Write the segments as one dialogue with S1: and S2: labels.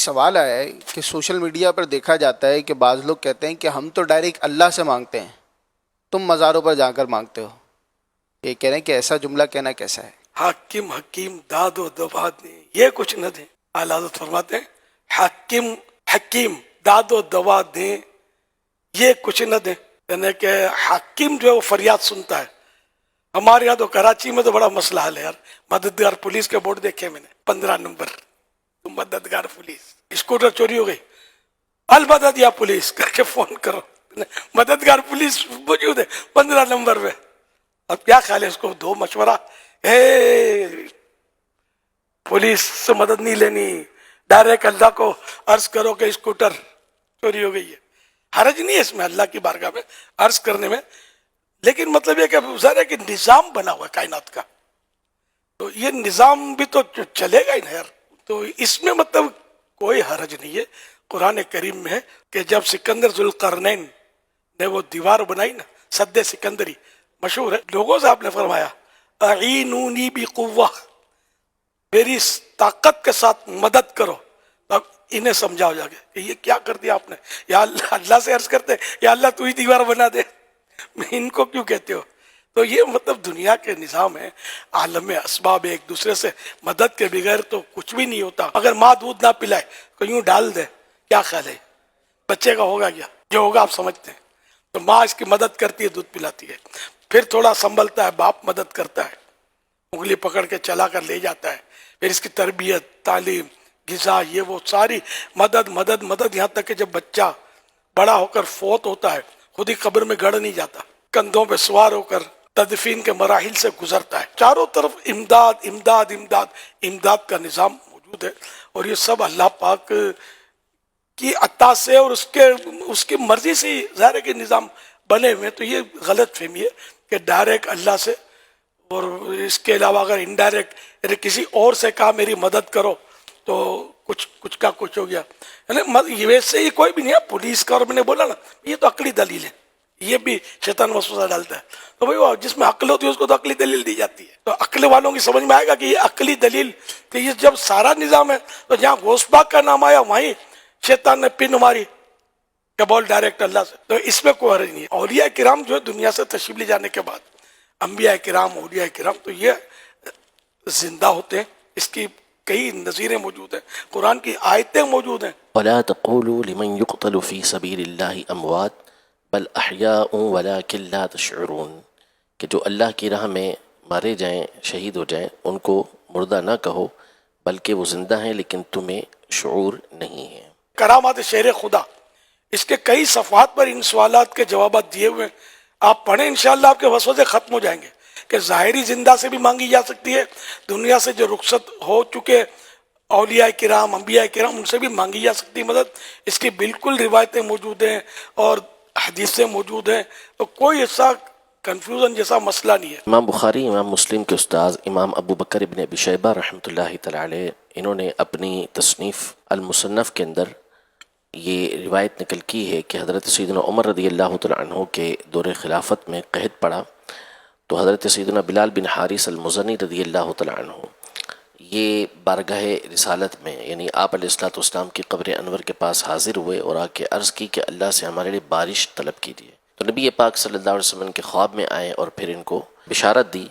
S1: سوال آیا ہے کہ سوشل میڈیا پر دیکھا جاتا ہے کہ بعض لوگ کہتے ہیں کہ ہم تو ڈائریکٹ اللہ سے مانگتے ہیں، تم مزاروں پر جا کر مانگتے ہو. یہ کہہ رہے ہیں کہ ایسا جملہ کہنا کیسا ہے؟
S2: حاکم حکیم داد و دوا دیں، یہ کچھ نہ دیں. اعلیٰ حضرت فرماتے ہیں حاکم حکیم داد و دوا دیں، یہ کچھ نہ دیں. یعنی کہ حاکم جو ہے وہ فریاد سنتا ہے. ہمارے یہاں تو کراچی میں تو بڑا مسئلہ حل ہے یار. مددگار پولیس کے بورڈ دیکھے میں نے 15 نمبر، مددگار پولیس. اسکوٹر چوری ہو گئی، المدد یا پولیس کر کے فون کرو، مددگار پولیس موجود ہے 15 نمبر میں. اب کیا خیال ہے اس کو دو مشورہ، پولیس سے مدد نہیں لینی، ڈائریکٹ اللہ کو عرض کرو کہ اسکوٹر چوری ہو گئی ہے. حرج نہیں ہے اس میں اللہ کی بارگاہ میں عرض کرنے میں، لیکن مطلب یہ کہ ظاہر ہے کہ نظام بنا ہوا ہے کائنات کا، تو یہ نظام بھی تو چلے گا ہی نا یار. تو اس میں مطلب کوئی حرج نہیں ہے. قرآن کریم میں ہے کہ جب سکندر ذوالقرنین نے وہ دیوار بنائی نا، سد سکندری مشہور ہے، لوگوں سے آپ نے فرمایا اعینونی بقوہ، میری طاقت کے ساتھ مدد کرو. اب انہیں سمجھاؤ جا کے کہ یہ کیا کر دیا آپ نے. یا اللہ سے عرض کرتے یا اللہ تو ہی دیوار بنا دے، ان کو کیوں کہتے ہو. تو یہ مطلب دنیا کے نظام ہے، عالم اسباب، ایک دوسرے سے مدد کے بغیر تو کچھ بھی نہیں ہوتا. اگر ماں دودھ نہ پلائے تو یوں ڈال دے، کیا خیال ہے بچے کا ہوگا کیا؟ جو ہوگا آپ سمجھتے ہیں. تو ماں اس کی مدد کرتی ہے، دودھ پلاتی ہے، پھر تھوڑا سنبھلتا ہے، باپ مدد کرتا ہے، انگلی پکڑ کے چلا کر لے جاتا ہے، پھر اس کی تربیت، تعلیم، غذا، یہ وہ ساری مدد مدد مدد، یہاں تک کہ جب بچہ بڑا ہو کر فوت ہوتا ہے خود ہی قبر میں گڑ نہیں جاتا، کندھوں پہ سوار ہو کر تدفین کے مراحل سے گزرتا ہے. چاروں طرف امداد امداد امداد امداد کا نظام موجود ہے. اور یہ سب اللہ پاک کی عطا سے اور اس کی مرضی سے ظاہر ہے کہ نظام بنے ہوئے. تو یہ غلط فہمی ہے کہ ڈائریکٹ اللہ سے، اور اس کے علاوہ اگر انڈائریکٹ یعنی کسی اور سے کہا میری مدد کرو تو کچھ کا کچھ ہو گیا. یعنی ویسے ہی کوئی بھی نہیں ہے پولیس کا، اور میں نے بولا نا یہ تو عقلی دلیل ہے، یہ بھی شیطان وسوسہ ڈالتا ہے. تو بھائی جس میں عقل ہوتی ہے اس کو تو عقلی دلیل دی جاتی ہے. تو عقل والوں کی سمجھ میں آئے گا کہ یہ عقلی دلیل، کہ یہ جب سارا نظام ہے تو جہاں غوث پاک کا نام آیا وہیں شیطان نے پن ماری کہ بول ڈائریکٹ اللہ سے. تو اس میں کوئی حرج نہیں ہے. اولیاء کرام جو ہے دنیا سے تشریف لے جانے کے بعد، انبیاء کرام، اولیاء کرام، تو یہ زندہ ہوتے ہیں. اس کی کئی نظیریں موجود ہیں، قرآن کی آیتیں موجود ہیں.
S3: ولا تقولوا لمن يقتل في سبيل الله اموات بل احیاء ولكن لا تشعرون، کہ جو اللہ کی راہ میں مارے جائیں، شہید ہو جائیں، ان کو مردہ نہ کہو بلکہ وہ زندہ ہیں لیکن تمہیں شعور نہیں ہے.
S2: کرامات شہر خدا، اس کے کئی صفحات پر ان سوالات کے جوابات دیے ہوئے ہیں. آپ پڑھیں انشاءاللہ آپ کے وسوسے ختم ہو جائیں گے کہ ظاہری زندہ سے بھی مانگی جا سکتی ہے، دنیا سے جو رخصت ہو چکے اولیاء کرام، انبیاء کرام، ان سے بھی مانگی جا سکتی ہے مدد. اس کی بالکل روایتیں موجود ہیں اور حدیثیں موجود ہیں. تو کوئی ایسا کنفیوژن جیسا مسئلہ نہیں ہے.
S3: امام بخاری، امام مسلم کے استاذ امام ابو بکر ابن ابی شیبہ رحمۃ اللہ تعالی علیہ، انہوں نے اپنی تصنیف المصنف کے اندر یہ روایت نقل کی ہے کہ حضرت سیدنا عمر رضی اللہ تعالی عنہ کے دور خلافت میں قحط پڑا تو حضرت سیدنا بلال بن حارث المزنی رضی اللہ تعالی عنہ یہ بارگاہ رسالت میں یعنی آپ علیہ الصلوۃ والسلام کی قبر انور کے پاس حاضر ہوئے اور آ کے عرض کی کہ اللہ سے ہمارے لیے بارش طلب کیجیے. تو نبی پاک صلی اللہ علیہ وسلم کے خواب میں آئے اور پھر ان کو بشارت دی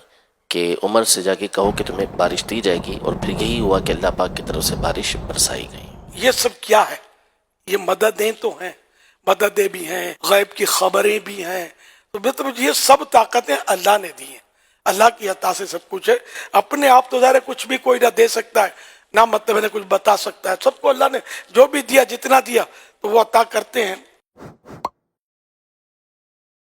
S3: کہ عمر سے جا کے کہو کہ تمہیں بارش دی جائے گی، اور پھر یہی ہوا کہ اللہ پاک کی طرف سے بارش برسائی گئی.
S2: یہ سب کیا ہے؟ یہ مددیں تو ہیں، مددیں بھی ہیں، غیب کی خبریں بھی ہیں. تو مطلب یہ سب طاقتیں اللہ نے دی ہیں، اللہ کی عطا سے سب کچھ ہے. اپنے آپ تو ظاہر ہے کچھ بھی کوئی نہ دے سکتا ہے، نہ مطلب ہے کچھ بتا سکتا ہے. سب کو اللہ نے جو بھی دیا، جتنا دیا تو وہ عطا کرتے ہیں.